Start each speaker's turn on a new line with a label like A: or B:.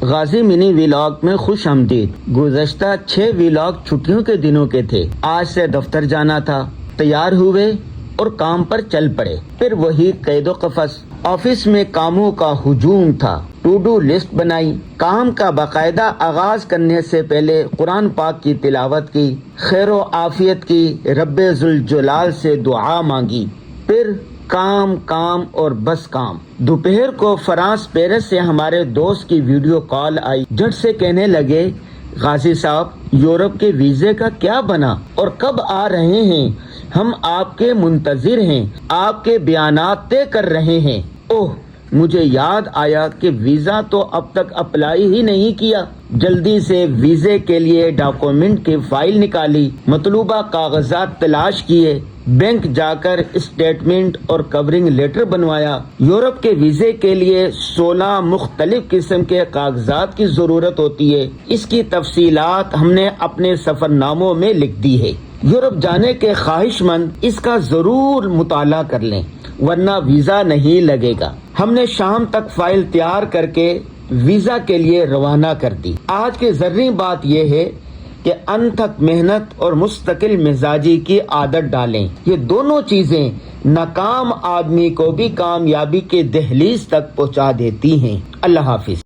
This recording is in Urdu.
A: غازی منی ویلاگ میں خوش آمدید۔ گزشتہ 6 ویلاگ چھٹیوں کے دنوں کے تھے۔ آج سے دفتر جانا تھا، تیار ہوئے اور کام پر چل پڑے۔ پھر وہی قید و قفس، آفس میں کاموں کا ہجوم تھا۔ ٹو ڈو لسٹ بنائی، کام کا باقاعدہ آغاز کرنے سے پہلے قرآن پاک کی تلاوت کی، خیر و عافیت کی، رب ذوالجلال سے دعا مانگی، پھر کام کام اور بس کام۔ دوپہر کو فرانس پیرس سے ہمارے دوست کی ویڈیو کال آئی۔ جھٹ سے کہنے لگے، غازی صاحب یورپ کے ویزے کا کیا بنا اور کب آ رہے ہیں؟ ہم آپ کے منتظر ہیں، آپ کے بیانات طے کر رہے ہیں۔ اوہ، مجھے یاد آیا کہ ویزا تو اب تک اپلائی ہی نہیں کیا۔ جلدی سے ویزے کے لیے ڈاکومنٹ کی فائل نکالی، مطلوبہ کاغذات تلاش کیے، بینک جا کر اسٹیٹمنٹ اور کورنگ لیٹر بنوایا۔ یورپ کے ویزے کے لیے 16 مختلف قسم کے کاغذات کی ضرورت ہوتی ہے۔ اس کی تفصیلات ہم نے اپنے سفر ناموں میں لکھ دی ہے۔ یورپ جانے کے خواہش مند اس کا ضرور مطالعہ کر لیں، ورنہ ویزا نہیں لگے گا۔ ہم نے شام تک فائل تیار کر کے ویزا کے لیے روانہ کر دی۔ آج کی ضروری بات یہ ہے کہ انتھک محنت اور مستقل مزاجی کی عادت ڈالیں۔ یہ دونوں چیزیں ناکام آدمی کو بھی کامیابی کے دہلیز تک پہنچا دیتی ہیں۔ اللہ حافظ۔